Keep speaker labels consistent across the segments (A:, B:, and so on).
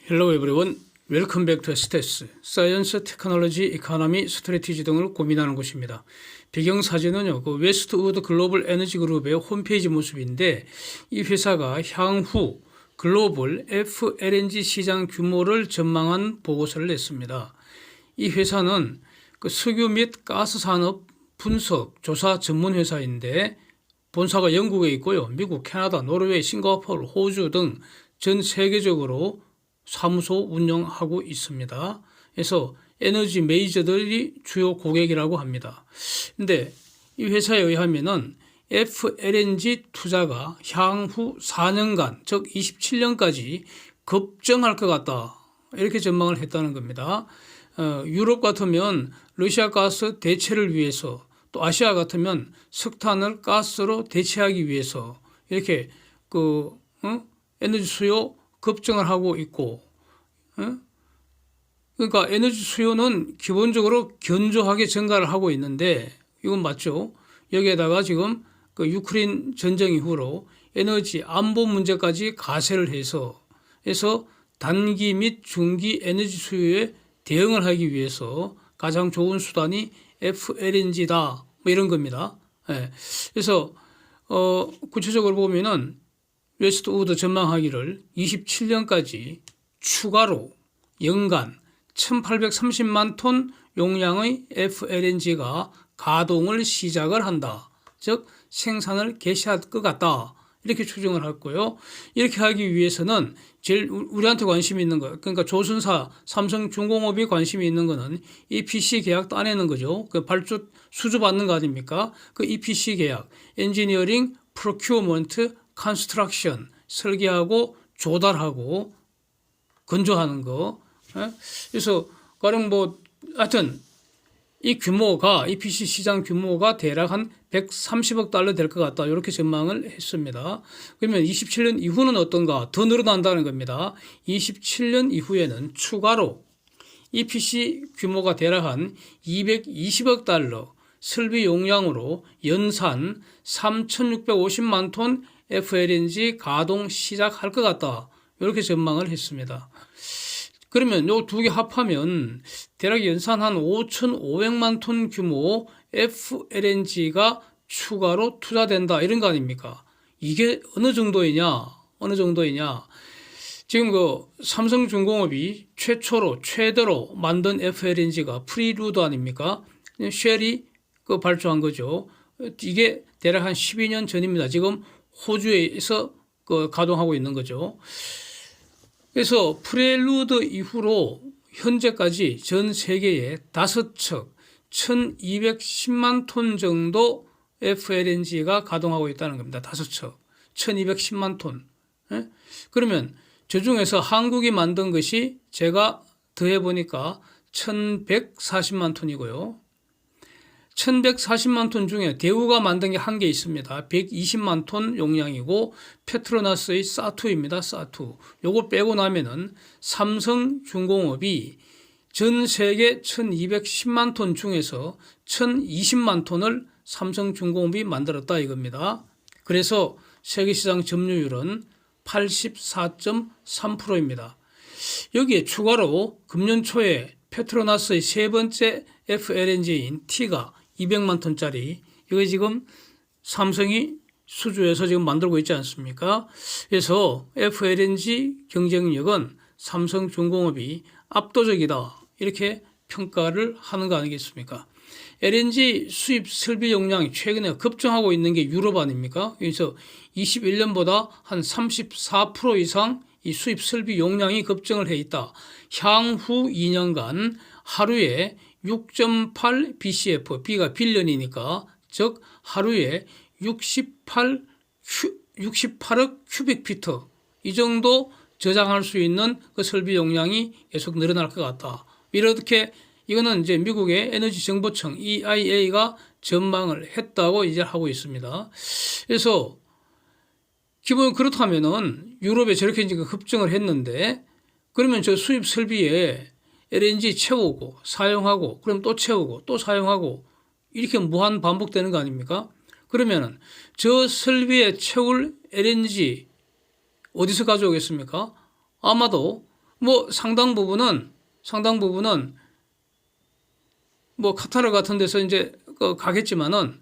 A: Hello everyone. Welcome back to STS, Science, Technology, Economy, Strategy 등을 고민하는 곳입니다. 배경 사진은요, 그 웨스트우드 글로벌 에너지 그룹의 홈페이지 모습인데, 이 회사가 향후 글로벌 FLNG 시장 규모를 전망한 보고서를 냈습니다. 이 회사는 그 석유 및 가스 산업 분석 조사 전문 회사인데, 본사가 영국에 있고요, 미국, 캐나다, 노르웨이, 싱가포르, 호주 등 전 세계적으로 사무소 운영하고 있습니다. 그래서 에너지 메이저들이 주요 고객이라고 합니다. 근데 이 회사에 의하면은 FLNG 투자가 향후 4년간, 즉 27년까지 급증할 것 같다. 이렇게 전망을 했다는 겁니다. 유럽 같으면 러시아 가스 대체를 위해서, 또 아시아 같으면 석탄을 가스로 대체하기 위해서 이렇게 에너지 수요 급증을 하고 있고, 그러니까 에너지 수요는 기본적으로 견조하게 증가를 하고 있는데, 이건 맞죠? 여기에다가 지금 그 유크레인 전쟁 이후로 에너지 안보 문제까지 가세를 해서 단기 및 중기 에너지 수요에 대응을 하기 위해서 가장 좋은 수단이 FLNG다, 뭐 이런 겁니다. 그래서 구체적으로 보면은 웨스트우드 전망하기를 27년까지 추가로 연간 1830만 톤 용량의 FLNG가 가동을 시작을 한다. 즉 생산을 개시할 것 같다. 이렇게 추정을 했고요. 이렇게 하기 위해서는 제일 우리한테 관심이 있는 거, 그러니까 조선사, 삼성중공업이 관심이 있는 거는 EPC 계약 따내는 거죠. 그 발주 수주 받는 거 아닙니까? 그 EPC 계약, 엔지니어링, 프로큐어먼트, 컨스트럭션, 설계하고 조달하고 건조하는 거. 그래서 가령 하여튼 이 규모가, EPC 시장 규모가 대략 한 130억 달러 될 것 같다. 이렇게 전망을 했습니다. 그러면 27년 이후는 어떤가? 더 늘어난다는 겁니다. 27년 이후에는 추가로 EPC 규모가 대략 한 220억 달러 설비 용량으로 연산 3,650만 톤 FLNG 가동 시작할 것 같다. 이렇게 전망을 했습니다. 그러면 요 두 개 합하면 대략 연산 한 5,500만 톤 규모 FLNG가 추가로 투자된다. 이런 거 아닙니까? 이게 어느 정도이냐? 지금 그 삼성중공업이 최대로 만든 FLNG가 프리루드 아닙니까? 쉘이 발주한 거죠. 이게 대략 한 12년 전입니다. 지금 호주에서 가동하고 있는 거죠. 그래서 프렐루드 이후로 현재까지 전 세계에 5척 1210만 톤 정도 FLNG가 가동하고 있다는 겁니다. 5척 1210만 톤. 그러면 저 중에서 한국이 만든 것이 제가 더해보니까 1140만 톤이고요. 1140만 톤 중에 대우가 만든 게 한 개 있습니다. 120만 톤 용량이고 페트로나스의 사투입니다. 사투. 요거 빼고 나면은 삼성중공업이 전 세계 1210만 톤 중에서 1020만 톤을 삼성중공업이 만들었다 이겁니다. 그래서 세계시장 점유율은 84.3%입니다. 여기에 추가로 금년 초에 페트로나스의 세 번째 FLNG인 T가 200만 톤짜리, 이거 지금 삼성이 수주해서 지금 만들고 있지 않습니까? 그래서 FLNG 경쟁력은 삼성중공업이 압도적이다. 이렇게 평가를 하는 거 아니겠습니까? LNG 수입 설비 용량이 최근에 급증하고 있는 게 유럽 아닙니까? 그래서 21년보다 한 34% 이상 이 수입 설비 용량이 급증을 해 있다. 향후 2년간 하루에 6.8 BCF, B가 빌런이니까, 즉 하루에 68억 큐빅피트 이 정도 저장할 수 있는 그 설비 용량이 계속 늘어날 것 같다. 이렇게 이거는 이제 미국의 에너지 정보청 EIA가 전망을 했다고 이제 하고 있습니다. 그래서 기본 그렇다면은 유럽에 저렇게 이제 급증을 했는데, 그러면 저 수입 설비에 LNG 채우고 사용하고 그럼 또 채우고 또 사용하고 이렇게 무한 반복되는 거 아닙니까? 그러면은 저 설비에 채울 LNG 어디서 가져오겠습니까? 아마도 뭐 상당 부분은 뭐 카타르 같은 데서 이제 가겠지만은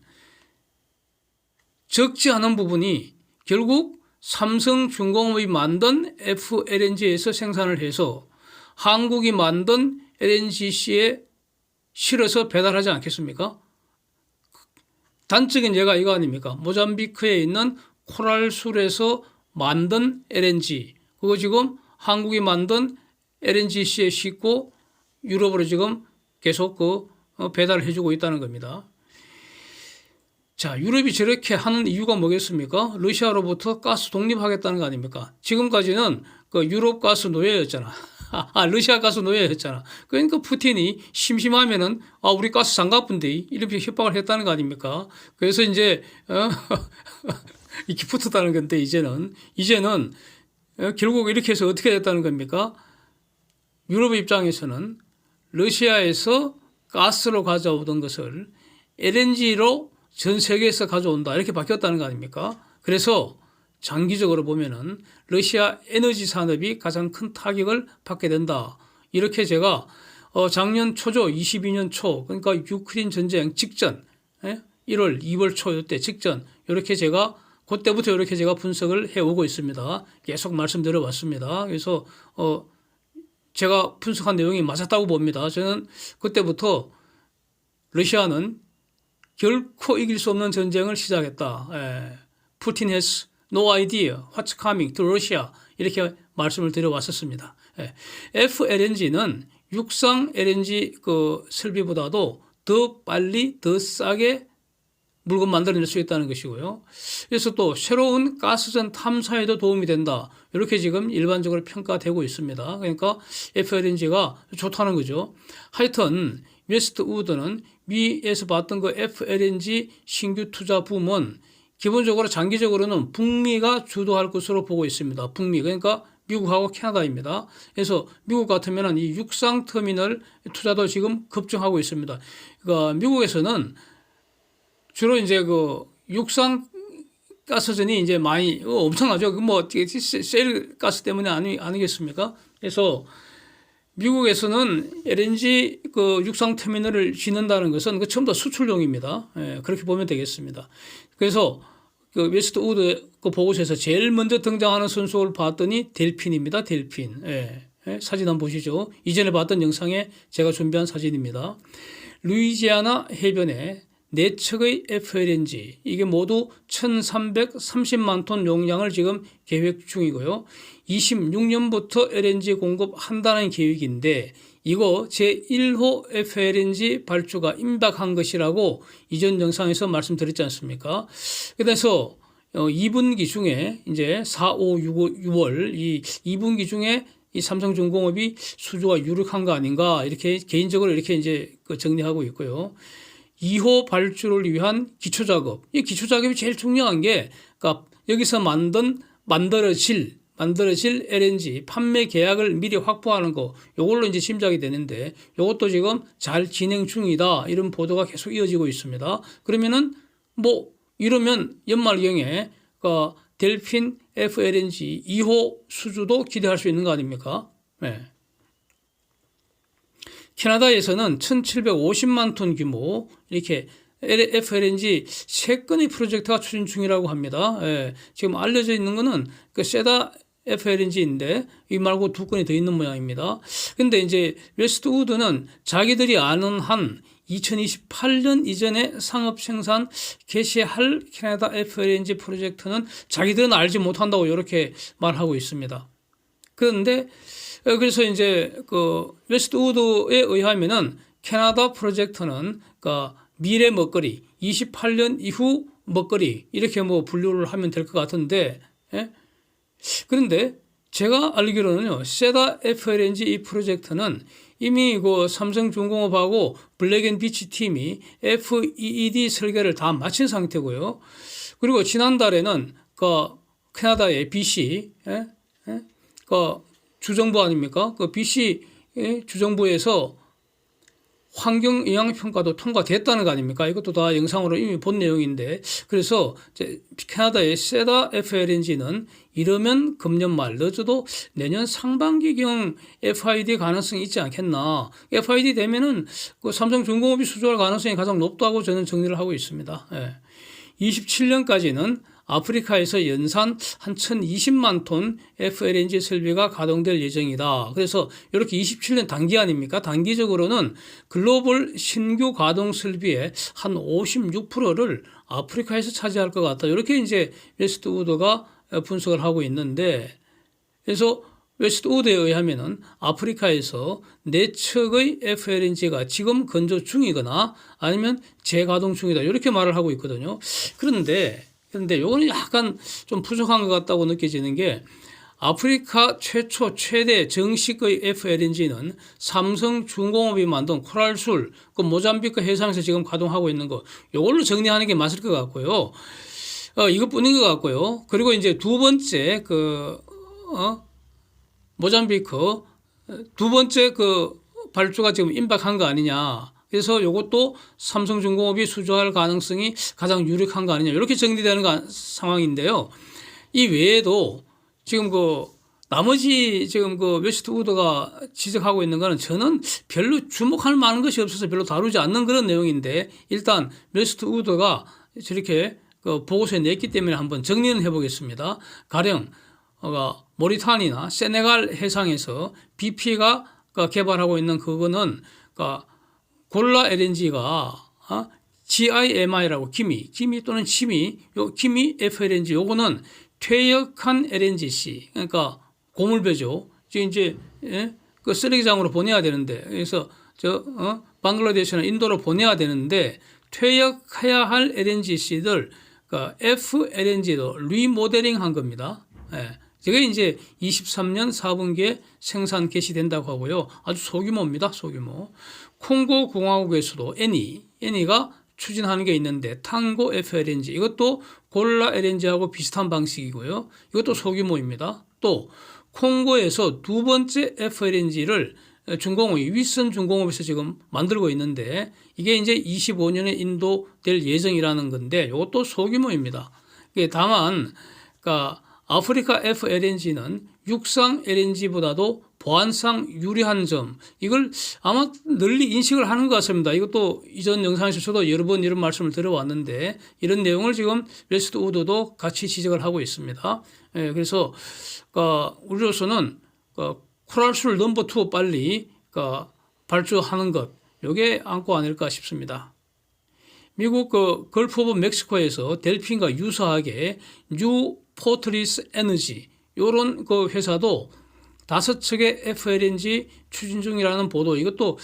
A: 적지 않은 부분이 결국 삼성중공업이 만든 FLNG에서 생산을 해서 한국이 만든 LNGC에 실어서 배달하지 않겠습니까? 단적인 예가 이거 아닙니까? 모잠비크에 있는 코랄술에서 만든 LNG, 그거 지금 한국이 만든 LNGC에 싣고 유럽으로 지금 계속 배달을 해주고 있다는 겁니다. 자, 유럽이 저렇게 하는 이유가 뭐겠습니까? 러시아로부터 가스 독립하겠다는 거 아닙니까? 지금까지는 그 유럽 가스 노예였잖아. 러시아 가스 노예였잖아. 그러니까 푸틴이 심심하면은 우리 가스 장갑인데 이렇게 협박을 했다는 거 아닙니까? 그래서 이제 이렇게 붙었다는 건데 이제는 결국 이렇게 해서 어떻게 됐다는 겁니까? 유럽 입장에서는 러시아에서 가스로 가져오던 것을 LNG로 전 세계에서 가져온다 이렇게 바뀌었다는 거 아닙니까? 그래서 장기적으로 보면은 러시아 에너지 산업이 가장 큰 타격을 받게 된다. 이렇게 제가 작년 초죠, 22년 초, 그러니까 유크레인 전쟁 직전, 1월, 2월 초 이때 직전 이렇게 제가 그때부터 이렇게 제가 분석을 해오고 있습니다. 계속 말씀드려 왔습니다. 그래서 제가 분석한 내용이 맞았다고 봅니다. 저는 그때부터 러시아는 결코 이길 수 없는 전쟁을 시작했다. Putin has no idea what's coming to Russia. 이렇게 말씀을 드려왔었습니다. FLNG는 육상 LNG 설비보다도 더 빨리, 더 싸게 물건 만들어낼 수 있다는 것이고요. 그래서 또 새로운 가스전 탐사에도 도움이 된다. 이렇게 지금 일반적으로 평가되고 있습니다. 그러니까 FLNG가 좋다는 거죠. 하여튼 웨스트우드는 미에서 봤던 그 FLNG 신규 투자 붐은 기본적으로 장기적으로는 북미가 주도할 것으로 보고 있습니다. 북미, 그러니까 미국하고 캐나다입니다. 그래서 미국 같으면 이 육상 터미널 투자도 지금 급증하고 있습니다. 그러니까 미국에서는 주로 이제 육상 가스전이 이제 많이 엄청나죠. 뭐 셀 가스 때문에 아니겠습니까? 그래서 미국에서는 LNG 육상 터미널을 짓는다는 것은 전부 다 수출용입니다. 그렇게 보면 되겠습니다. 그래서 웨스트우드 보고서에서 제일 먼저 등장하는 선수를 봤더니 델핀입니다. 델핀. 사진 한번 보시죠. 이전에 봤던 영상에 제가 준비한 사진입니다. 루이지아나 해변에 4척의 FLNG, 이게 모두 1,330만 톤 용량을 지금 계획 중이고요. 26년부터 LNG 공급한다는 계획인데 이거 제1호 FLNG 발주가 임박한 것이라고 이전 영상에서 말씀드렸지 않습니까? 그래서 2분기 중에 이제 4, 5, 6월 이 2분기 중에 이 삼성중공업이 수주가 유력한 거 아닌가 이렇게 개인적으로 이렇게 이제 정리하고 있고요. 2호 발주를 위한 기초작업. 이 기초작업이 제일 중요한 게, 그러니까 여기서 만들어질 LNG 판매 계약을 미리 확보하는 거, 요걸로 이제 짐작이 되는데, 요것도 지금 잘 진행 중이다. 이런 보도가 계속 이어지고 있습니다. 그러면은, 이러면 연말경에, 델핀 FLNG 2호 수주도 기대할 수 있는 거 아닙니까? 네. 캐나다에서는 1,750만 톤 규모 이렇게 FLNG 3건의 프로젝트가 추진 중이라고 합니다. 지금 알려져 있는 거는 세다 FLNG인데 이 말고 2건이 더 있는 모양입니다. 근데 이제 웨스트우드는 자기들이 아는 한 2028년 이전에 상업 생산 개시할 캐나다 FLNG 프로젝트는 자기들은 알지 못한다고 이렇게 말하고 있습니다. 그런데 그래서 이제 웨스트우드에 의하면은 캐나다 프로젝트는 미래 먹거리, 28년 이후 먹거리 이렇게 분류를 하면 될 것 같은데, 그런데 제가 알기로는요, 세다 FLNG 이 프로젝트는 이미 삼성중공업하고 블랙앤비치 팀이 FEED 설계를 다 마친 상태고요. 그리고 지난달에는 캐나다의 BC, 주정부 아닙니까? BC 주정부에서 환경 영향 평가도 통과됐다는 거 아닙니까? 이것도 다 영상으로 이미 본 내용인데, 그래서 이제 캐나다의 세다 FLNG는 이러면 금년 말 늦어도 내년 상반기경 FID 가능성이 있지 않겠나. FID 되면은 그 삼성중공업이 수주할 가능성이 가장 높다고 저는 정리를 하고 있습니다. 예. 27년까지는 아프리카에서 연산 한 1020만 톤 FLNG 설비가 가동될 예정이다. 그래서 이렇게 27년 단기 아닙니까? 단기적으로는 글로벌 신규 가동 설비의 한 56%를 아프리카에서 차지할 것 같다. 이렇게 이제 웨스트우드가 분석을 하고 있는데, 그래서 웨스트우드에 의하면은 아프리카에서 4척의 FLNG가 지금 건조 중이거나 아니면 재가동 중이다. 이렇게 말을 하고 있거든요. 그런데 요거는 약간 좀 부족한 것 같다고 느껴지는 게, 아프리카 최대 정식의 FLNG는 삼성중공업이 만든 코랄술, 그 모잠비크 해상에서 지금 가동하고 있는 거, 요걸로 정리하는 게 맞을 것 같고요. 이것뿐인 것 같고요. 그리고 이제 두 번째 모잠비크 두 번째 발주가 지금 임박한 거 아니냐. 그래서 이것도 삼성중공업이 수주할 가능성이 가장 유력한 거 아니냐. 이렇게 정리되는 상황인데요. 이 외에도 지금 나머지 지금 웨스트우드가 지적하고 있는 거는 저는 별로 주목할 만한 것이 없어서 별로 다루지 않는 그런 내용인데, 일단 웨스트우드가 저렇게 보고서에 냈기 때문에 한번 정리는 해보겠습니다. 가령 모리타니나 세네갈 해상에서 BP가 개발하고 있는 그거는 골라 LNG가 GIMI라고 기미 또는 치미, 요 기미 FLNG 요거는 퇴역한 LNGC, 그러니까 고물배죠. 이제 그 쓰레기장으로 보내야 되는데, 그래서 방글라데시나 인도로 보내야 되는데 퇴역해야 할 LNGC들 FLNG도 리모델링한 겁니다. 저게 이제 23년 4분기에 생산 개시된다고 하고요. 아주 소규모입니다. 소규모. 콩고 공화국에서도 애니가 추진하는 게 있는데, 탕고 FLNG 이것도 골라 LNG하고 비슷한 방식이고요. 이것도 소규모입니다. 또 콩고에서 두 번째 FLNG를 중공업이 윗선 중공업에서 지금 만들고 있는데, 이게 이제 25년에 인도될 예정이라는 건데, 이것도 소규모입니다. 다만 아프리카 FLNG는 육상 LNG보다도 보안상 유리한 점, 이걸 아마 널리 인식을 하는 것 같습니다. 이것도 이전 영상에서 저도 여러 번 이런 말씀을 들어왔는데, 이런 내용을 지금 웨스트우드도 같이 지적을 하고 있습니다. 그래서 우리로서는 코랄술 넘버 2 빨리 발주하는 것, 이게 안고 아닐까 싶습니다. 미국 걸프 오브 멕시코에서 델핀과 유사하게 뉴 포트리스 에너지, 요런 회사도 5척의 FLNG 추진 중이라는 보도, 이것도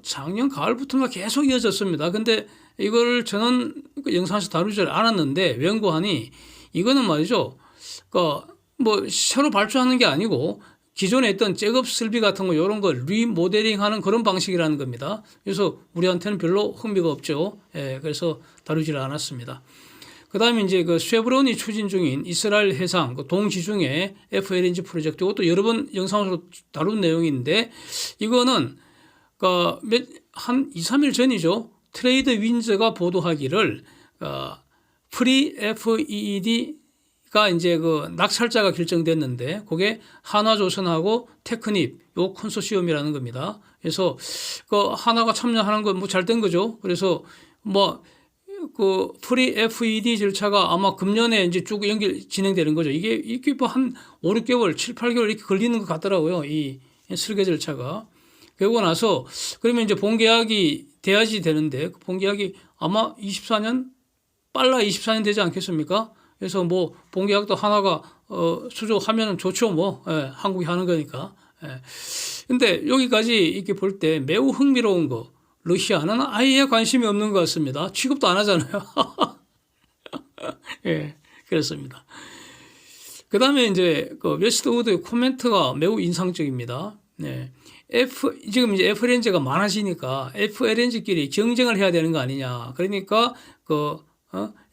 A: 작년 가을부터인가 계속 이어졌습니다. 근데 이걸 저는 영상에서 다루지 않았는데 연구하니, 이거는 말이죠. 새로 발주하는 게 아니고 기존에 있던 잭업 설비 같은 거 이런 거 리모델링하는 그런 방식이라는 겁니다. 그래서 우리한테는 별로 흥미가 없죠. 그래서 다루지를 않았습니다. 그 다음에 이제 쉐브론이 추진 중인 이스라엘 해상 동지중해 FLNG 프로젝트, 이것도 여러 번 영상으로 다룬 내용인데, 이거는 한 2, 3일 전이죠. 트레이드 윈즈가 보도하기를 프리 FEED가 이제 낙찰자가 결정됐는데, 그게 한화조선하고 테크닙 요 컨소시엄이라는 겁니다. 그래서 하나가 참여하는 거 잘 된 거죠. 그래서 프리 FED 절차가 아마 금년에 이제 쭉 진행되는 거죠. 이게 한 5, 6개월, 7, 8개월 이렇게 걸리는 것 같더라고요. 이 설계 절차가. 그러고 나서 그러면 이제 본계약이 돼야지 되는데, 본계약이 아마 24년, 빨라 24년 되지 않겠습니까? 그래서 본계약도 하나가 수주하면 좋죠. 한국이 하는 거니까. 근데 여기까지 이렇게 볼 때 매우 흥미로운 거, 러시아는 아예 관심이 없는 것 같습니다. 취급도 안 하잖아요. 그렇습니다. 그 다음에 이제 웨스트우드의 코멘트가 매우 인상적입니다. 지금 이제 FLNG가 많아지니까 FLNG끼리 경쟁을 해야 되는 거 아니냐. 그러니까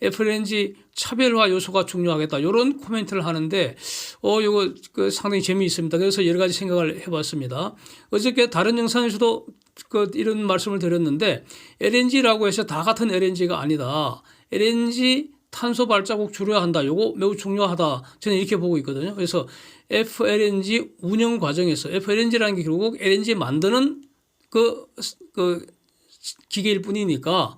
A: FLNG 차별화 요소가 중요하겠다. 이런 코멘트를 하는데, 이거 상당히 재미있습니다. 그래서 여러 가지 생각을 해봤습니다. 어저께 다른 영상에서도 이런 말씀을 드렸는데, LNG라고 해서 다 같은 LNG가 아니다. LNG 탄소 발자국 줄여야 한다. 요거 매우 중요하다. 저는 이렇게 보고 있거든요. 그래서 FLNG 운영 과정에서 FLNG라는 게 결국 LNG 만드는 그 기계일 뿐이니까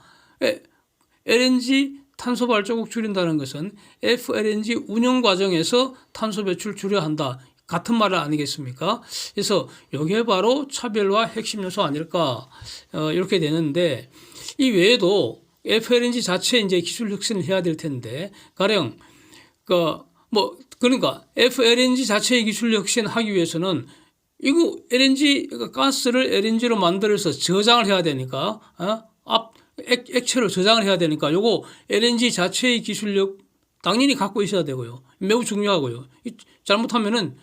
A: LNG 탄소 발자국 줄인다는 것은 FLNG 운영 과정에서 탄소 배출 줄여야 한다. 같은 말 아니겠습니까? 그래서 이게 바로 차별화 핵심 요소 아닐까 이렇게 되는데 이 외에도 FLNG 자체 이제 기술 혁신을 해야 될 텐데 가령 그러니까 FLNG 자체의 기술 혁신하기 위해서는 이거 LNG 가스를 LNG로 만들어서 저장을 해야 되니까 액체로 저장을 해야 되니까 요거 LNG 자체의 기술력 당연히 갖고 있어야 되고요. 매우 중요하고요. 잘못하면은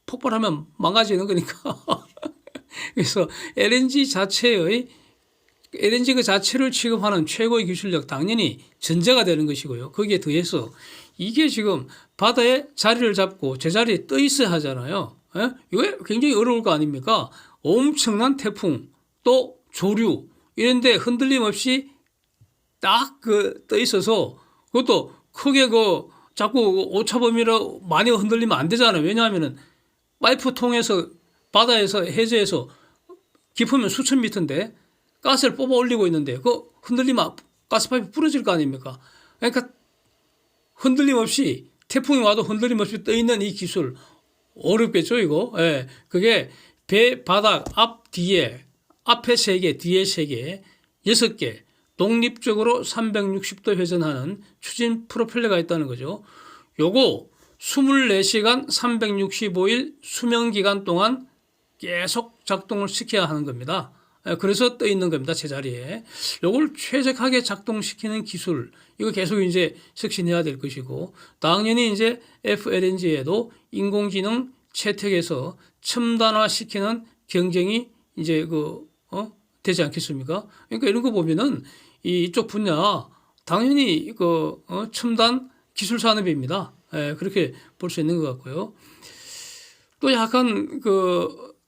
A: 폭발하면 망가지는 거니까. 그래서 LNG 그 자체를 취급하는 최고의 기술력 당연히 전제가 되는 것이고요. 거기에 더해서 이게 지금 바다에 자리를 잡고 제자리에 떠 있어야 하잖아요. 이거 굉장히 어려울 거 아닙니까? 엄청난 태풍 또 조류 이런데 흔들림 없이 딱 떠 있어서 그것도 크게 자꾸 오차범위로 많이 흔들리면 안 되잖아요. 왜냐하면은 파이프 통해서 바다에서 해저에서 깊으면 수천 미터인데 가스를 뽑아 올리고 있는데 흔들리면 가스파이프 부러질 거 아닙니까? 그러니까 흔들림 없이 태풍이 와도 흔들림 없이 떠 있는 이 기술 어렵겠죠, 이거? 예. 그게 배 바닥 뒤에 앞에 3개, 뒤에 3개, 6개 독립적으로 360도 회전하는 추진 프로펠러가 있다는 거죠. 요거 24시간 365일 수명 기간 동안 계속 작동을 시켜야 하는 겁니다. 그래서 떠 있는 겁니다. 제자리에. 요걸 최적하게 작동시키는 기술, 이거 계속 이제 혁신해야 될 것이고, 당연히 이제 FLNG에도 인공지능 채택해서 첨단화시키는 경쟁이 이제 되지 않겠습니까? 그러니까 이런 거 보면은 이쪽 분야 당연히 첨단 기술 산업입니다. 그렇게 볼 수 있는 것 같고요. 또 약간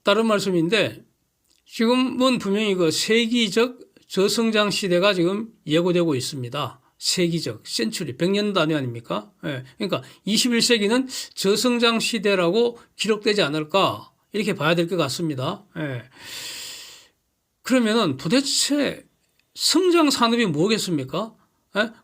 A: 다른 말씀인데, 지금은 분명히 세기적 저성장 시대가 지금 예고되고 있습니다. 세기적, 센츄리, 100년 단위 아닙니까? 그러니까 21세기는 저성장 시대라고 기록되지 않을까 이렇게 봐야 될 것 같습니다. 그러면은 도대체 성장 산업이 뭐겠습니까?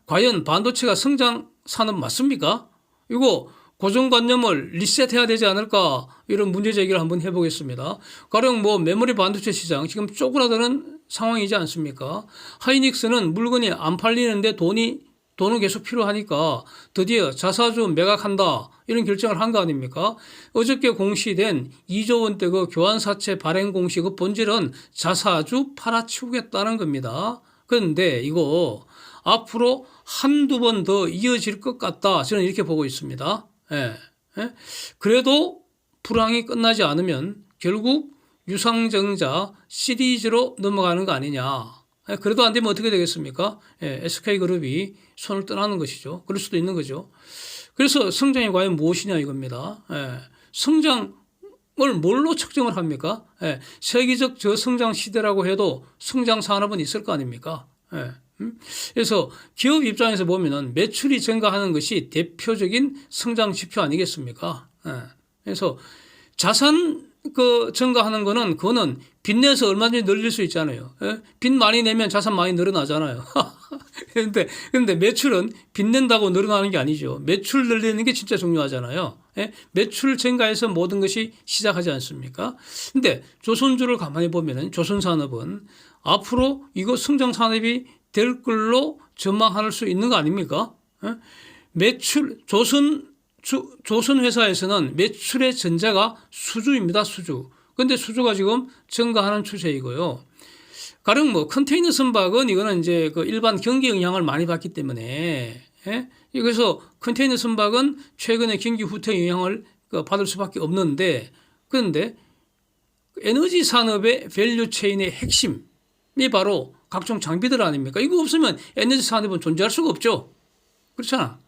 A: 과연 반도체가 성장 산업 맞습니까? 이거 고정관념을 리셋해야 되지 않을까 이런 문제 제기를 한번 해보겠습니다. 가령 메모리 반도체 시장 지금 쪼그라드는 상황이지 않습니까? 하이닉스는 물건이 안 팔리는데 돈은 계속 필요하니까 드디어 자사주 매각한다 이런 결정을 한 거 아닙니까? 어저께 공시된 2조 원대 교환사채 발행 공시 본질은 자사주 팔아치우겠다는 겁니다. 그런데 이거 앞으로 한두 번 더 이어질 것 같다 저는 이렇게 보고 있습니다. 그래도 불황이 끝나지 않으면 결국 유상증자 시리즈로 넘어가는 거 아니냐. 그래도 안 되면 어떻게 되겠습니까? SK그룹이 손을 떠나는 것이죠. 그럴 수도 있는 거죠. 그래서 성장이 과연 무엇이냐 이겁니다. 성장을 뭘로 측정을 합니까? 세계적 저성장 시대라고 해도 성장 산업은 있을 거 아닙니까? 그래서 기업 입장에서 보면은 매출이 증가하는 것이 대표적인 성장 지표 아니겠습니까? 그래서 자산 증가하는 그거는 빚 내서 얼마든지 늘릴 수 있잖아요. 빚 많이 내면 자산 많이 늘어나잖아요. 그런데 매출은 빚 낸다고 늘어나는 게 아니죠. 매출 늘리는 게 진짜 중요하잖아요. 매출 증가해서 모든 것이 시작하지 않습니까? 근데 조선주를 가만히 보면은 조선산업은 앞으로 이거 성장 산업이 될 걸로 전망할 수 있는 거 아닙니까? 매출, 조선 회사에서는 매출의 전제가 수주입니다, 수주. 근데 수주가 지금 증가하는 추세이고요. 가령 컨테이너 선박은 이거는 이제 일반 경기 영향을 많이 받기 때문에, 그래서 컨테이너 선박은 최근에 경기 후퇴 영향을 받을 수밖에 없는데, 그런데 에너지 산업의 밸류 체인의 핵심이 바로 각종 장비들 아닙니까? 이거 없으면 에너지 산업은 존재할 수가 없죠. 그렇잖아.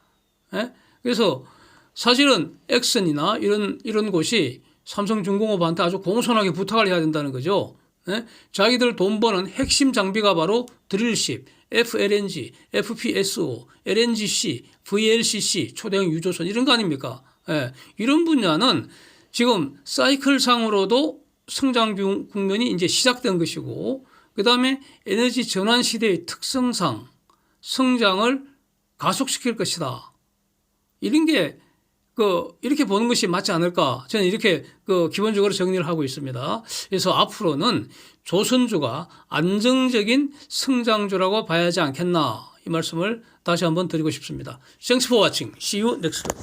A: 예? 그래서 사실은 엑슨이나 이런 곳이 삼성중공업한테 아주 공손하게 부탁을 해야 된다는 거죠. 예? 자기들 돈 버는 핵심 장비가 바로 드릴십, FLNG, FPSO, LNGC, VLCC, 초대형 유조선 이런 거 아닙니까? 예. 이런 분야는 지금 사이클상으로도 성장 국면이 이제 시작된 것이고, 그 다음에 에너지 전환 시대의 특성상 성장을 가속시킬 것이다. 이런 게 이렇게 보는 것이 맞지 않을까? 저는 이렇게 기본적으로 정리를 하고 있습니다. 그래서 앞으로는 조선주가 안정적인 성장주라고 봐야 하지 않겠나? 이 말씀을 다시 한번 드리고 싶습니다. Thanks for watching. See you next time.